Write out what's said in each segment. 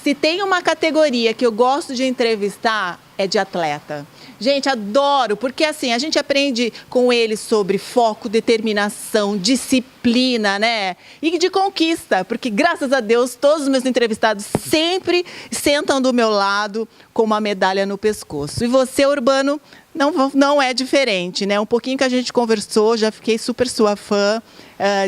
Se tem uma categoria que eu gosto de entrevistar, é de atleta. Gente, adoro, porque assim, a gente aprende com eles sobre foco, determinação, disciplina, né? E de conquista, porque graças a Deus, todos os meus entrevistados sempre sentam do meu lado com uma medalha no pescoço. E você, Urbano, não é diferente, né? Um pouquinho que a gente conversou, já fiquei super sua fã,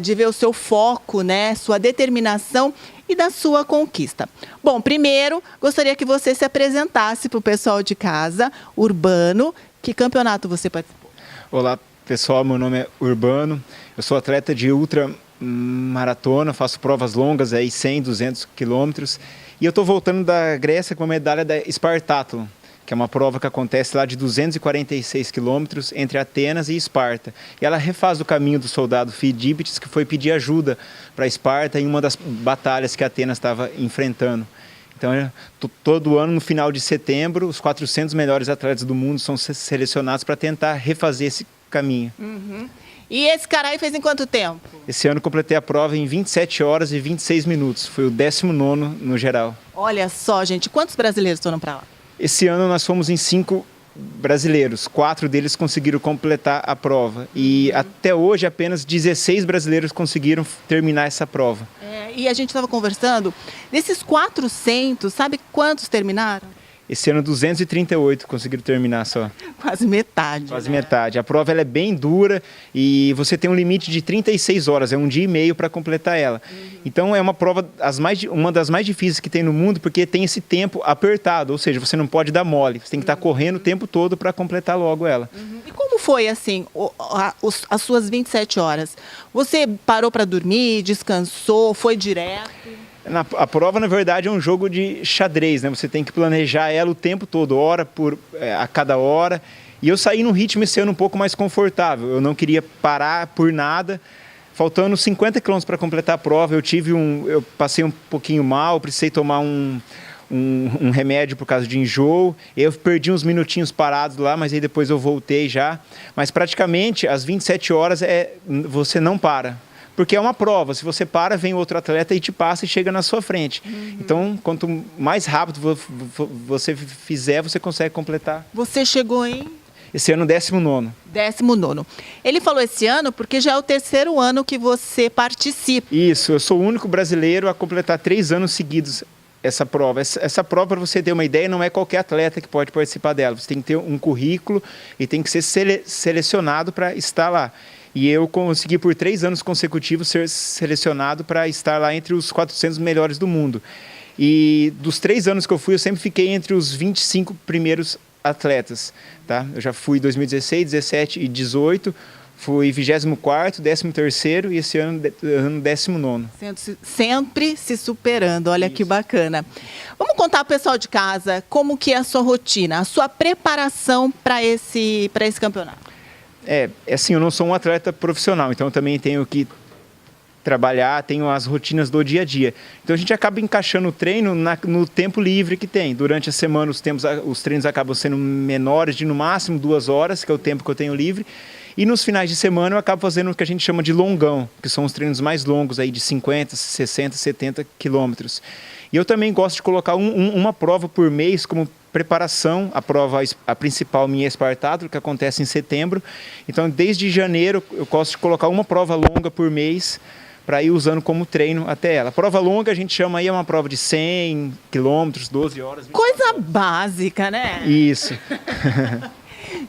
de ver o seu foco, né? Sua determinação e da sua conquista. Bom, primeiro, gostaria que você se apresentasse para o pessoal de casa. Urbano, que campeonato você participou? Olá, pessoal, meu nome é Urbano, eu sou atleta de ultramaratona, faço provas longas, aí 100, 200 quilômetros, e eu estou voltando da Grécia com a medalha da Spartathlon, que é uma prova que acontece lá de 246 quilômetros entre Atenas e Esparta. E ela refaz o caminho do soldado Fidíbides, que foi pedir ajuda para Esparta em uma das batalhas que Atenas estava enfrentando. Então, todo ano, no final de setembro, os 400 melhores atletas do mundo são selecionados para tentar refazer esse caminho. Uhum. E esse cara aí fez em quanto tempo? Esse ano completei a prova em 27 horas e 26 minutos. Foi o 19º no geral. Olha só, gente, quantos brasileiros foram para lá? Esse ano nós fomos em 5 brasileiros, 4 deles conseguiram completar a prova. E até hoje apenas 16 brasileiros conseguiram terminar essa prova. E a gente estava conversando, desses 400, sabe quantos terminaram? Esse ano 238 conseguiram terminar só. Quase metade. Quase metade. A prova ela é bem dura e você tem um limite de 36 horas, é 1 dia e meio para completar ela. Então é uma prova, uma das mais difíceis que tem no mundo, porque tem esse tempo apertado, ou seja, você não pode dar mole, você tem que estar correndo o tempo todo para completar logo ela. E como foi assim, as suas 27 horas? Você parou para dormir, descansou, foi direto? A prova, na verdade, é um jogo de xadrez, né? Você tem que planejar ela o tempo todo, a cada hora. E eu saí num ritmo esse ano um pouco mais confortável. Eu não queria parar por nada. Faltando 50 quilômetros para completar a prova, eu passei um pouquinho mal, precisei tomar um remédio por causa de enjoo. Eu perdi uns minutinhos parados lá, mas aí depois eu voltei já. Mas praticamente, às 27 horas, você não para. Porque é uma prova, se você para, vem outro atleta e te passa e chega na sua frente. Então, quanto mais rápido você fizer, você consegue completar. Você chegou em? Esse ano, 19º. 19º. Ele falou esse ano porque já é o 3º ano que você participa. Isso, eu sou o único brasileiro a completar 3 anos seguidos essa prova. Essa prova, para você ter uma ideia, não é qualquer atleta que pode participar dela. Você tem que ter um currículo e tem que ser selecionado para estar lá. E eu consegui por 3 anos consecutivos ser selecionado para estar lá entre os 400 melhores do mundo. E dos 3 anos que eu fui, eu sempre fiquei entre os 25 primeiros atletas. Tá? Eu já fui em 2016, 17 e 18, fui 24º, 13º e esse ano 19º. Sempre se superando, olha. Isso. Que bacana. Vamos contar para o pessoal de casa como que é a sua rotina, a sua preparação para esse campeonato. Assim, eu não sou um atleta profissional, então eu também tenho que trabalhar, tenho as rotinas do dia a dia. Então a gente acaba encaixando o treino no tempo livre que tem. Durante a semana os treinos acabam sendo menores, de no máximo 2 horas, que é o tempo que eu tenho livre. E nos finais de semana eu acabo fazendo o que a gente chama de longão, que são os treinos mais longos, aí de 50, 60, 70 quilômetros. E eu também gosto de colocar uma prova por mês como preparação. A principal minha é Spartathlon, que acontece em setembro. Então, desde janeiro, eu gosto de colocar uma prova longa por mês para ir usando como treino até ela. A prova longa a gente chama aí, é uma prova de 100 quilômetros, 12 horas. Coisa básica, né? Isso.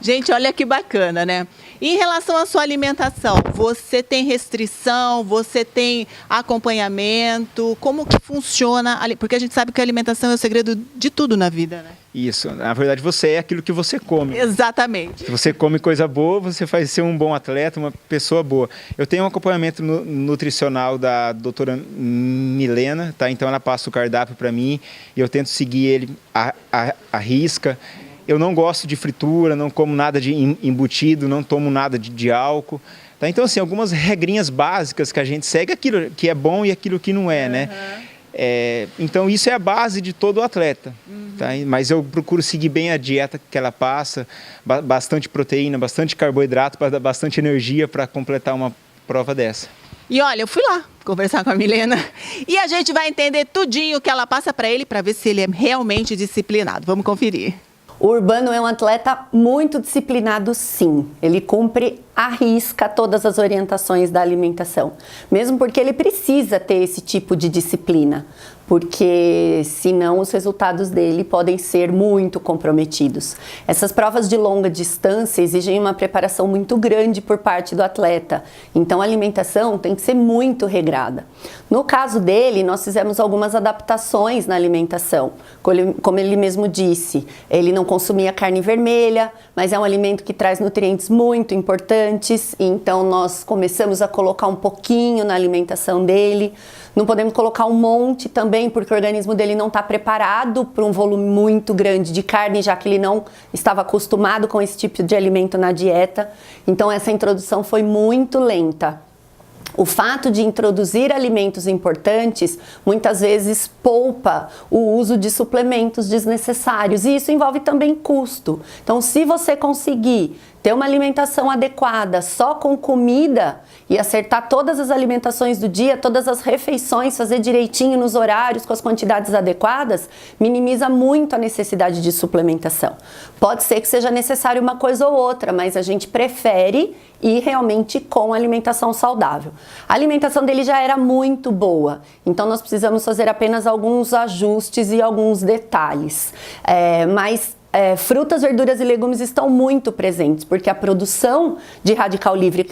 Gente, olha que bacana, né? E em relação à sua alimentação, você tem restrição, você tem acompanhamento, como que funciona? Porque a gente sabe que a alimentação é o segredo de tudo na vida, né? Isso, na verdade você é aquilo que você come. Exatamente. Se você come coisa boa, você vai ser um bom atleta, uma pessoa boa. Eu tenho um acompanhamento nutricional da doutora Milena, tá? Então ela passa o cardápio para mim e eu tento seguir ele à risca. Eu não gosto de fritura, não como nada de embutido, não tomo nada de álcool. Tá? Então, assim, algumas regrinhas básicas que a gente segue, aquilo que é bom e aquilo que não é, né? Então, isso é a base de todo atleta. Tá? Mas eu procuro seguir bem a dieta que ela passa, bastante proteína, bastante carboidrato, para dar bastante energia para completar uma prova dessa. E olha, eu fui lá conversar com a Milena. E a gente vai entender tudinho que ela passa para ele para ver se ele é realmente disciplinado. Vamos conferir. O Urbano é um atleta muito disciplinado, sim. Ele cumpre à risca todas as orientações da alimentação, mesmo porque ele precisa ter esse tipo de disciplina, porque senão os resultados dele podem ser muito comprometidos. Essas provas de longa distância exigem uma preparação muito grande por parte do atleta, então a alimentação tem que ser muito regrada. No caso dele, nós fizemos algumas adaptações na alimentação. Como ele mesmo disse, ele não consumia carne vermelha, mas é um alimento que traz nutrientes muito importantes, então nós começamos a colocar um pouquinho na alimentação dele. Não podemos colocar um monte também, porque o organismo dele não está preparado para um volume muito grande de carne, já que ele não estava acostumado com esse tipo de alimento na dieta. Então essa introdução foi muito lenta. O fato de introduzir alimentos importantes muitas vezes poupa o uso de suplementos desnecessários e isso envolve também custo. Então, se você conseguir ter uma alimentação adequada só com comida e acertar todas as alimentações do dia, todas as refeições, fazer direitinho nos horários, com as quantidades adequadas, minimiza muito a necessidade de suplementação. Pode ser que seja necessário uma coisa ou outra, mas a gente prefere ir realmente com alimentação saudável. A alimentação dele já era muito boa, então nós precisamos fazer apenas alguns ajustes e alguns detalhes. Frutas, verduras e legumes estão muito presentes, porque a produção de radical livre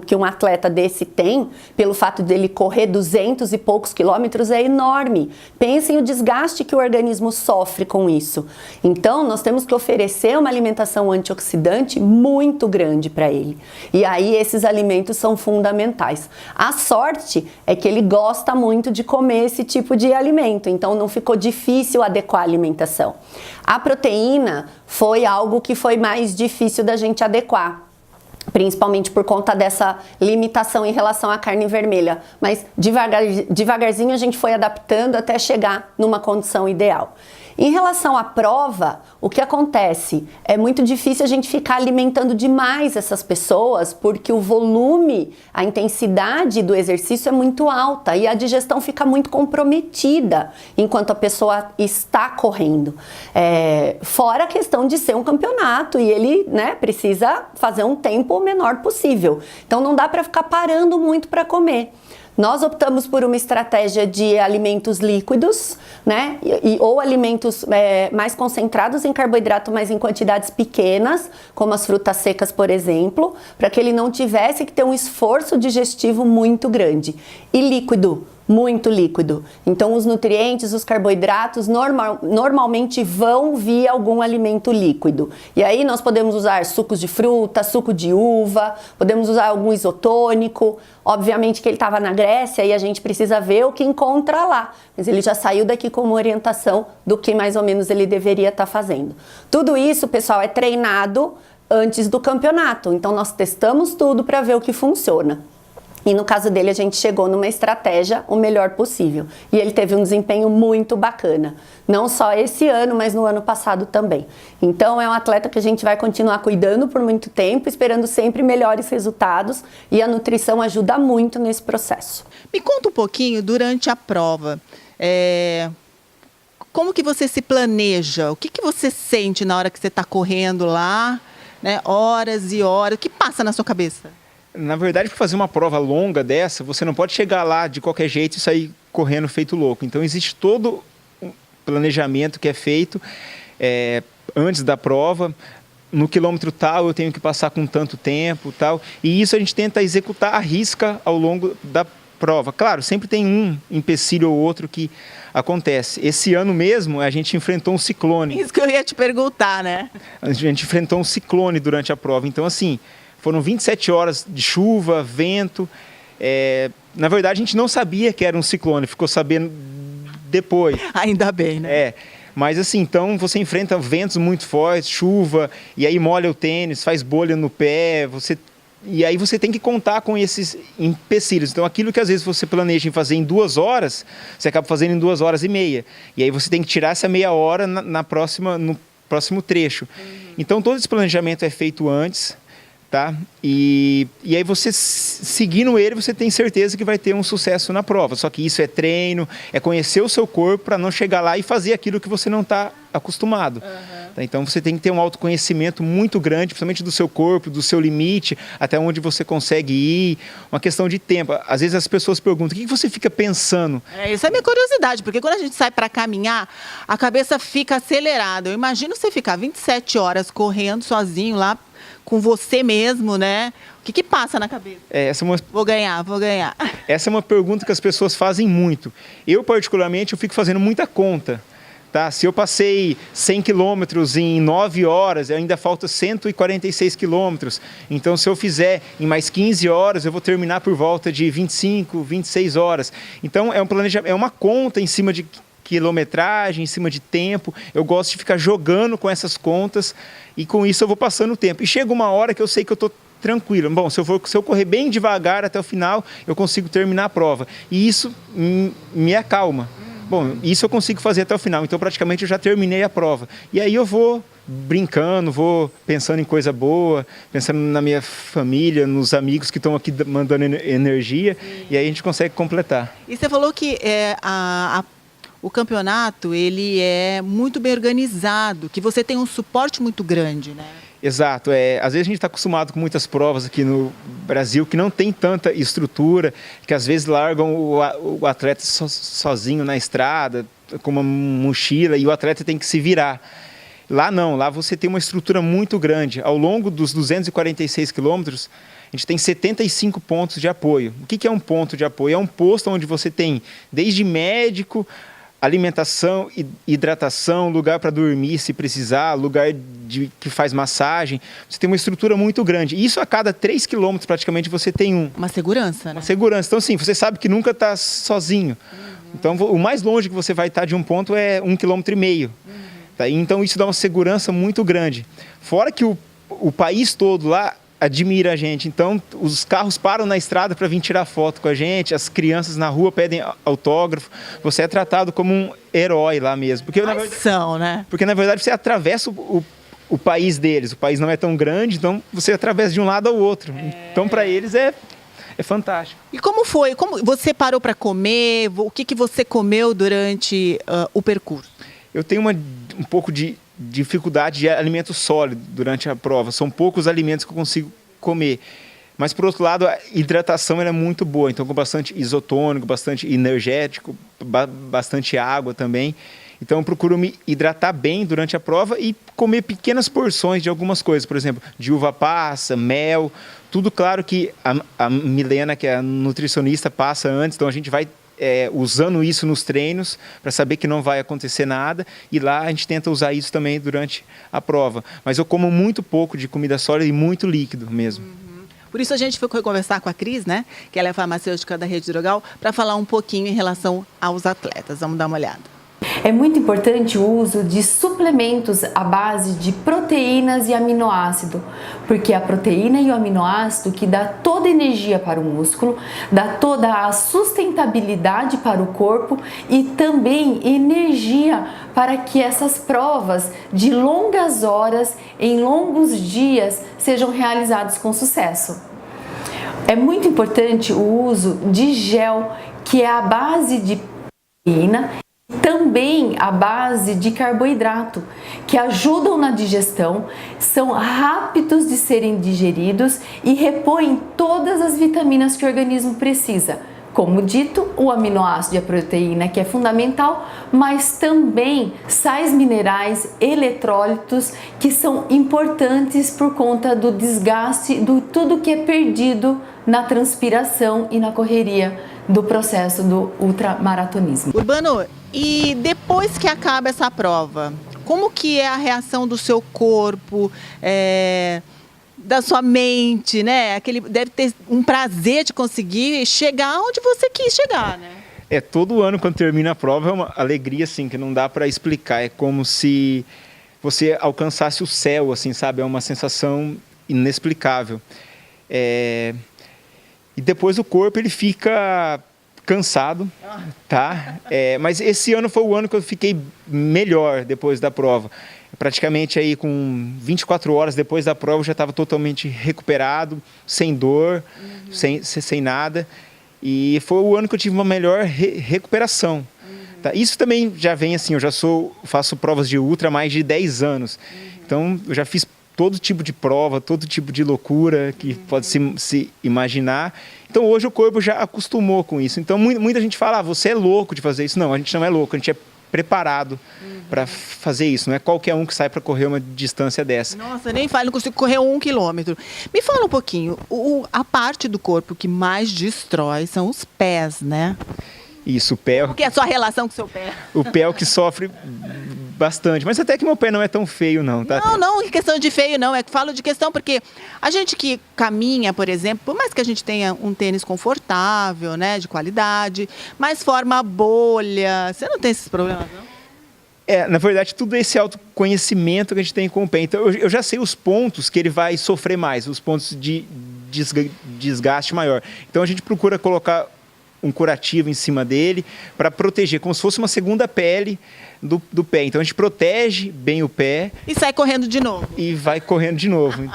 que um atleta desse tem, pelo fato dele correr 200 e poucos quilômetros, é enorme. Pensem o desgaste que o organismo sofre com isso. Então, nós temos que oferecer uma alimentação antioxidante muito grande para ele. E aí, esses alimentos são fundamentais. A sorte é que ele gosta muito de comer esse tipo de alimento, então não ficou difícil adequar a alimentação. A proteína foi algo que foi mais difícil da gente adequar, principalmente por conta dessa limitação em relação à carne vermelha, mas devagarzinho a gente foi adaptando até chegar numa condição ideal. Em relação à prova, o que acontece? É muito difícil a gente ficar alimentando demais essas pessoas, porque o volume, a intensidade do exercício é muito alta e a digestão fica muito comprometida enquanto a pessoa está correndo. Fora a questão de ser um campeonato e ele, precisa fazer um tempo o menor possível. Então não dá para ficar parando muito para comer. Nós optamos por uma estratégia de alimentos líquidos, ou alimentos mais concentrados em carboidrato, mas em quantidades pequenas, como as frutas secas, por exemplo, para que ele não tivesse que ter um esforço digestivo muito grande. E líquido, muito líquido. Então, os nutrientes, os carboidratos, normalmente vão via algum alimento líquido. E aí, nós podemos usar sucos de fruta, suco de uva, podemos usar algum isotônico. Obviamente que ele estava na Grécia e a gente precisa ver o que encontra lá. Mas ele já saiu daqui com uma orientação do que mais ou menos ele deveria estar fazendo. Tudo isso, pessoal, é treinado antes do campeonato. Então, nós testamos tudo para ver o que funciona. E no caso dele, a gente chegou numa estratégia o melhor possível. E ele teve um desempenho muito bacana. Não só esse ano, mas no ano passado também. Então, é um atleta que a gente vai continuar cuidando por muito tempo, esperando sempre melhores resultados. E a nutrição ajuda muito nesse processo. Me conta um pouquinho durante a prova. Como que você se planeja? O que você sente na hora que você está correndo lá, horas e horas? O que passa na sua cabeça? Na verdade, para fazer uma prova longa dessa, você não pode chegar lá de qualquer jeito e sair correndo feito louco. Então, existe todo um planejamento que é feito antes da prova. No quilômetro tal, eu tenho que passar com tanto tempo, tal. E isso a gente tenta executar à risca ao longo da prova. Claro, sempre tem um empecilho ou outro que acontece. Esse ano mesmo, a gente enfrentou um ciclone. Isso que eu ia te perguntar, né? A gente enfrentou um ciclone durante a prova. Então, assim, foram 27 horas de chuva, vento. Na verdade, a gente não sabia que era um ciclone, ficou sabendo depois. Ainda bem, né? Mas assim, então você enfrenta ventos muito fortes, chuva, e aí molha o tênis, faz bolha no pé, e aí você tem que contar com esses empecilhos. Então, aquilo que às vezes você planeja em fazer em 2 horas, você acaba fazendo em 2 horas e meia. E aí você tem que tirar essa meia hora no próximo trecho. Então, todo esse planejamento é feito antes, tá? E aí você, seguindo ele, você tem certeza que vai ter um sucesso na prova. Só que isso é treino, é conhecer o seu corpo para não chegar lá e fazer aquilo que você não está acostumado. Tá? Então você tem que ter um autoconhecimento muito grande, principalmente do seu corpo, do seu limite, até onde você consegue ir. Uma questão de tempo. Às vezes as pessoas perguntam, o que você fica pensando? Essa é a minha curiosidade, porque quando a gente sai para caminhar, a cabeça fica acelerada. Eu imagino você ficar 27 horas correndo sozinho lá, com você mesmo, né? O que passa na cabeça? Vou ganhar. Essa é uma pergunta que as pessoas fazem muito. Eu, particularmente, eu fico fazendo muita conta. Tá? Se eu passei 100 quilômetros em 9 horas, ainda falta 146 quilômetros. Então, se eu fizer em mais 15 horas, eu vou terminar por volta de 25, 26 horas. Então, é uma conta em cima de quilometragem, em cima de tempo. Eu gosto de ficar jogando com essas contas e com isso eu vou passando o tempo. E chega uma hora que eu sei que eu estou tranquilo. Bom, se eu correr bem devagar até o final, eu consigo terminar a prova. E isso me acalma. Bom, isso eu consigo fazer até o final. Então, praticamente, eu já terminei a prova. E aí eu vou brincando, vou pensando em coisa boa, pensando na minha família, nos amigos que estão aqui mandando energia. E aí a gente consegue completar. E você falou que o campeonato, ele é muito bem organizado, que você tem um suporte muito grande, né? Exato. Às vezes a gente está acostumado com muitas provas aqui no Brasil que não tem tanta estrutura, que às vezes largam o atleta sozinho na estrada, com uma mochila, e o atleta tem que se virar. Lá não, lá você tem uma estrutura muito grande. Ao longo dos 246 quilômetros, a gente tem 75 pontos de apoio. O que é um ponto de apoio? É um posto onde você tem desde médico, alimentação, hidratação, lugar para dormir se precisar, lugar que faz massagem. Você tem uma estrutura muito grande. Isso a cada 3 quilômetros praticamente você tem um. Uma segurança, né? Uma segurança. Então, sim, você sabe que nunca está sozinho. Então, o mais longe que você vai estar de um ponto é 1,5 km. Tá? Então, isso dá uma segurança muito grande. Fora que o país todo lá admira a gente. Então, os carros param na estrada para vir tirar foto com a gente, as crianças na rua pedem autógrafo. Você é tratado como um herói lá mesmo. Porque, na verdade, né? Porque, na verdade, você atravessa o país deles. O país não é tão grande, então você atravessa de um lado ao outro. Então, para eles é fantástico. E como foi? Como você parou para comer? O que você comeu durante o percurso? Eu tenho um pouco de dificuldade de alimento sólido durante a prova. São poucos alimentos que eu consigo comer. Mas, por outro lado, a hidratação é muito boa. Então, com bastante isotônico, bastante energético, bastante água também. Então, eu procuro me hidratar bem durante a prova e comer pequenas porções de algumas coisas. Por exemplo, de uva passa, mel. Tudo, claro, que a Milena, que é a nutricionista, passa antes. Então, a gente vai usando isso nos treinos para saber que não vai acontecer nada, e lá a gente tenta usar isso também durante a prova. Mas eu como muito pouco de comida sólida e muito líquido mesmo. Por isso a gente foi conversar com a Cris, né, que ela é farmacêutica da Rede Drogal, para falar um pouquinho em relação aos atletas. Vamos dar uma olhada. É muito importante o uso de suplementos à base de proteínas e aminoácido, porque a proteína e o aminoácido que dá toda a energia para o músculo, dá toda a sustentabilidade para o corpo e também energia para que essas provas de longas horas, em longos dias, sejam realizadas com sucesso. É muito importante o uso de gel, que é a base de proteína, também a base de carboidrato, que ajudam na digestão, são rápidos de serem digeridos e repõem todas as vitaminas que o organismo precisa. Como dito, o aminoácido e a proteína, que é fundamental, mas também sais minerais, eletrólitos, que são importantes por conta do desgaste, do tudo que é perdido na transpiração e na correria do processo do ultramaratonismo. Urbano, e depois que acaba essa prova, como que é a reação do seu corpo, da sua mente, né? Deve ter um prazer de conseguir chegar onde você quis chegar, né? Todo ano, quando termina a prova, é uma alegria, assim, que não dá para explicar. É como se você alcançasse o céu, assim, sabe? É uma sensação inexplicável. E depois o corpo, ele fica cansado, tá? Mas esse ano foi o ano que eu fiquei melhor depois da prova. praticamente aí com 24 horas depois da prova eu já estava totalmente recuperado, sem dor, sem nada. E foi o ano que eu tive uma melhor recuperação. Tá? Isso também já vem assim, faço provas de ultra há mais de 10 anos. Então eu já fiz todo tipo de prova, todo tipo de loucura que pode se imaginar. Então hoje o corpo já acostumou com isso. Então muita gente fala, você é louco de fazer isso. Não, a gente não é louco, a gente é preparado para fazer isso. Não é qualquer um que sai para correr uma distância dessa. Nossa, nem falo, não consigo correr 1 quilômetro. Me fala um pouquinho, a parte do corpo que mais destrói são os pés, né? Isso, o pé... O que é a sua relação com o seu pé? O pé é o que sofre bastante, mas até que meu pé não é tão feio não, tá? Não, questão de feio não, é que falo de questão porque a gente que caminha, por exemplo, por mais que a gente tenha um tênis confortável, né, de qualidade, mas forma bolha, você não tem esses problemas, não? Na verdade, tudo esse autoconhecimento que a gente tem com o pé. Então, eu já sei os pontos que ele vai sofrer mais, os pontos de desgaste maior. Então, a gente procura colocar um curativo em cima dele para proteger, como se fosse uma segunda pele do pé. Então a gente protege bem o pé. E sai correndo de novo. E vai correndo de novo.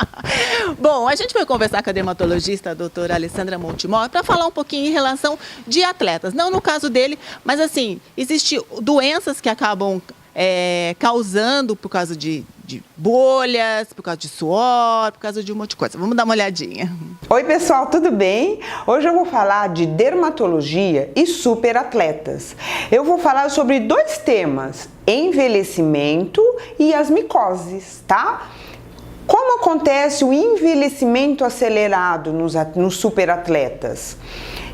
Bom, a gente vai conversar com a dermatologista, a doutora Alessandra Montemor, para falar um pouquinho em relação de atletas. Não no caso dele, mas assim, existem doenças que acabam causando por causa de bolhas, por causa de suor, por causa de um monte de coisa. Vamos dar uma olhadinha. Oi pessoal, tudo bem? Hoje eu vou falar de dermatologia e superatletas. Eu vou falar sobre 2 temas, envelhecimento e as micoses, tá? Como acontece o envelhecimento acelerado nos superatletas?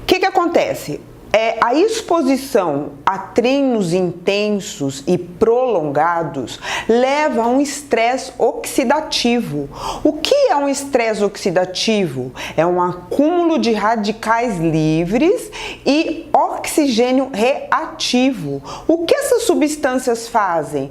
O que acontece? A exposição a treinos intensos e prolongados leva a um estresse oxidativo. O que é um estresse oxidativo? É um acúmulo de radicais livres e oxigênio reativo. O que essas substâncias fazem?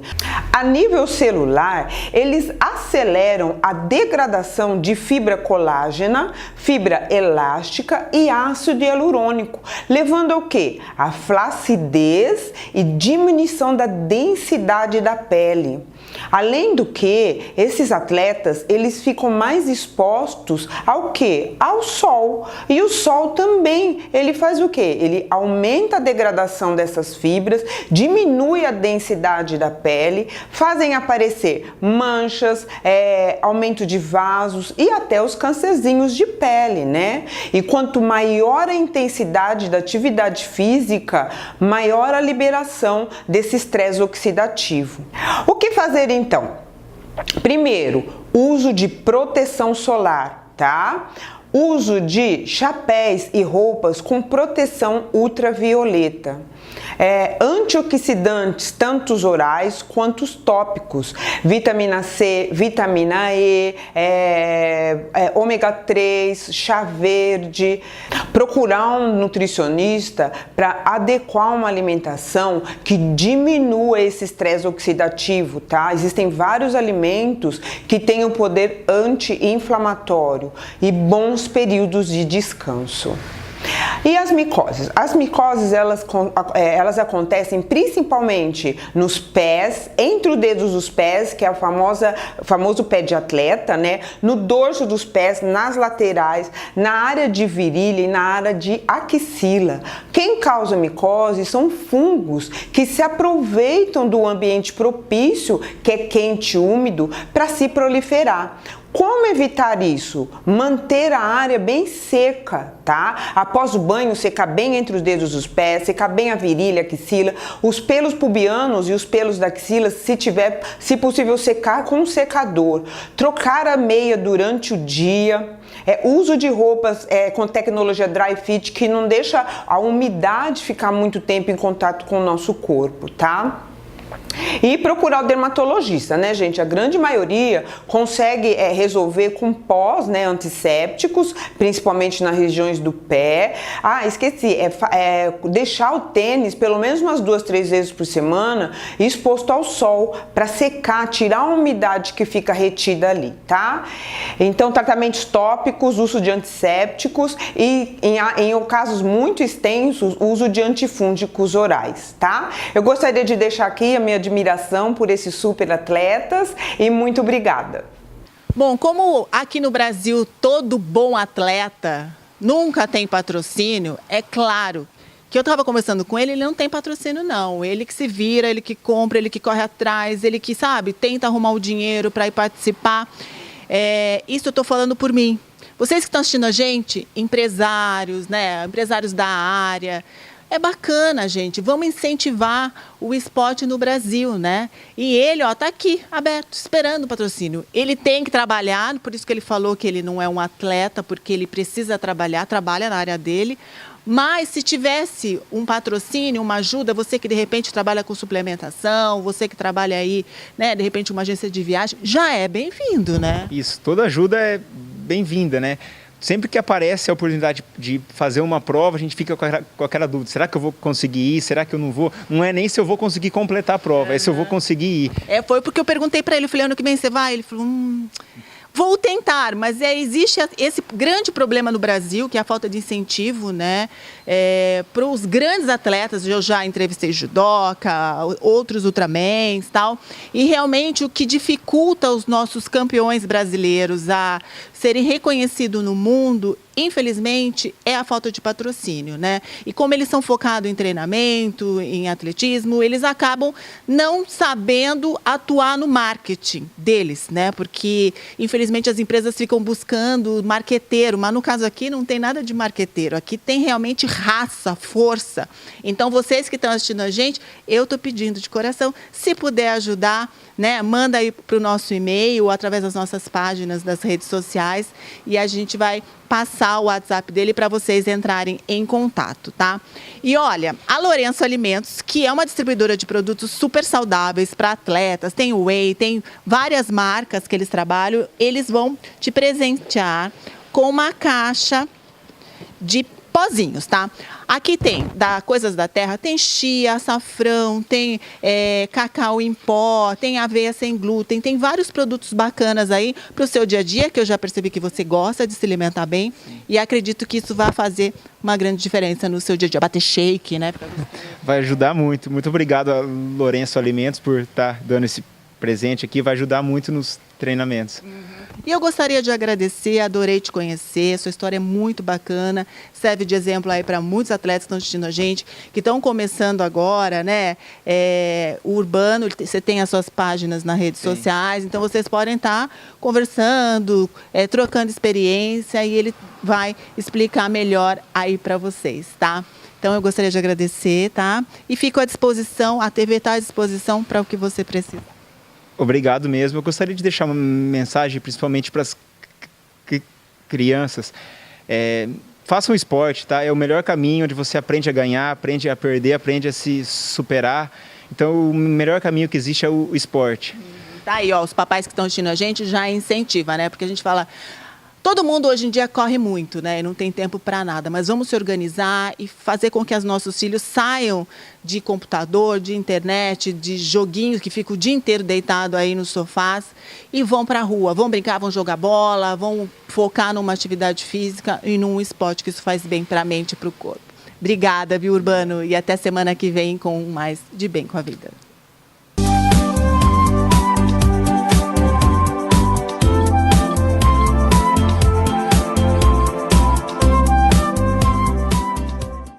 A nível celular, eles aceleram a degradação de fibra colágena, fibra elástica e ácido hialurônico, levando ao quê? A flacidez e diminuição da densidade da pele. Além do que, esses atletas, eles ficam mais expostos ao quê? Ao sol. E o sol também, ele faz o quê? Ele aumenta a degradação dessas fibras, diminui a densidade da pele, fazem aparecer manchas, aumento de vasos e até os cancerzinhos de pele, né? E quanto maior a intensidade da atividade física, maior a liberação desse estresse oxidativo. O que fazer então? Primeiro, uso de proteção solar, tá? Uso de chapéus e roupas com proteção ultravioleta. Antioxidantes, tanto os orais quanto os tópicos, vitamina C, vitamina E, ômega 3, chá verde. Procurar um nutricionista para adequar uma alimentação que diminua esse estresse oxidativo, tá? Existem vários alimentos que têm o poder anti-inflamatório e bons períodos de descanso. E as micoses? As micoses, elas acontecem principalmente nos pés, entre os dedos dos pés, que é o famoso pé de atleta, né? No dorso dos pés, nas laterais, na área de virilha e na área de axila. Quem causa micose são fungos que se aproveitam do ambiente propício, que é quente e úmido, para se proliferar. Como evitar isso? Manter a área bem seca, tá? Após o banho, secar bem entre os dedos dos pés, secar bem a virilha, a axila, os pelos pubianos e os pelos da axila, se possível, secar com um secador. Trocar a meia durante o dia. Uso de roupas com tecnologia dry fit, que não deixa a umidade ficar muito tempo em contato com o nosso corpo, tá? E procurar o dermatologista, né, gente? A grande maioria consegue resolver com pós, né, antissépticos, principalmente nas regiões do pé. Esqueci, deixar o tênis pelo menos umas 2, 3 vezes por semana exposto ao sol para secar, tirar a umidade que fica retida ali, tá? Então, tratamentos tópicos, uso de antissépticos e, em casos muito extensos, uso de antifúngicos orais, tá? Eu gostaria de deixar aqui a minha admiração por esses super atletas e muito obrigada. Bom, como aqui no Brasil todo bom atleta nunca tem patrocínio, é claro que eu estava conversando com ele, ele não tem patrocínio não. Ele que se vira, ele que compra, ele que corre atrás, ele que, sabe, tenta arrumar o dinheiro para ir participar. Isso eu estou falando por mim. Vocês que estão assistindo a gente, empresários, né, empresários da área, é bacana, gente. Vamos incentivar o esporte no Brasil, né? E ele, ó, tá aqui, aberto, esperando o patrocínio. Ele tem que trabalhar, por isso que ele falou que ele não é um atleta, porque ele precisa trabalhar, trabalha na área dele. Mas se tivesse um patrocínio, uma ajuda, você que de repente trabalha com suplementação, você que trabalha aí, né, de repente uma agência de viagem, já é bem-vindo, né? Isso, toda ajuda é bem-vinda, né? Sempre que aparece a oportunidade de fazer uma prova, a gente fica com aquela dúvida, será que eu vou conseguir ir, será que eu não vou? Não é nem se eu vou conseguir completar a prova, é se eu vou conseguir ir. Foi porque eu perguntei para ele, eu falei, ano que vem você vai? Ele falou, vou tentar, mas existe esse grande problema no Brasil, que é a falta de incentivo, né? Para os grandes atletas, eu já entrevistei judoca, outros ultramens e tal, e realmente o que dificulta os nossos campeões brasileiros a serem reconhecidos no mundo, infelizmente, é a falta de patrocínio, né? E como eles são focados em treinamento, em atletismo, eles acabam não sabendo atuar no marketing deles, né? Porque, infelizmente, as empresas ficam buscando marqueteiro, mas no caso aqui não tem nada de marqueteiro, aqui tem realmente raça, força. Então, vocês que estão assistindo a gente, eu estou pedindo de coração, se puder ajudar, né, manda aí para o nosso e-mail ou através das nossas páginas das redes sociais e a gente vai passar o WhatsApp dele para vocês entrarem em contato, tá? E olha, a Lourenço Alimentos, que é uma distribuidora de produtos super saudáveis para atletas, tem whey, tem várias marcas que eles trabalham, eles vão te presentear com uma caixa de pozinhos, tá? Aqui tem Coisas da Terra, tem chia, açafrão, tem cacau em pó, tem aveia sem glúten, tem vários produtos bacanas aí para o seu dia a dia, que eu já percebi que você gosta de se alimentar bem. Sim. E acredito que isso vai fazer uma grande diferença no seu dia a dia. Bater shake, né? Vai ajudar muito. Muito obrigado a Lourenço Alimentos por estar dando esse presente aqui, vai ajudar muito nos treinamentos. E eu gostaria de agradecer, adorei te conhecer, sua história é muito bacana, serve de exemplo aí para muitos atletas que estão assistindo a gente, que estão começando agora, né? O Urbano, você tem as suas páginas nas redes sociais, então vocês podem estar conversando, trocando experiência e ele vai explicar melhor aí para vocês, tá? Então eu gostaria de agradecer, tá? E fico à disposição, a TV está à disposição para o que você precisa. Obrigado mesmo. Eu gostaria de deixar uma mensagem, principalmente para as crianças. Façam esporte, tá? É o melhor caminho onde você aprende a ganhar, aprende a perder, aprende a se superar. Então, o melhor caminho que existe é o esporte. Tá aí, ó, os papais que estão assistindo a gente já incentiva, né? Porque a gente fala... Todo mundo hoje em dia corre muito, né? Não tem tempo para nada, mas vamos se organizar e fazer com que os nossos filhos saiam de computador, de internet, de joguinhos que ficam o dia inteiro deitado aí nos sofás e vão para a rua, vão brincar, vão jogar bola, vão focar numa atividade física e num esporte, que isso faz bem para a mente e para o corpo. Obrigada, viu, Urbano? E até semana que vem com mais de Bem com a Vida.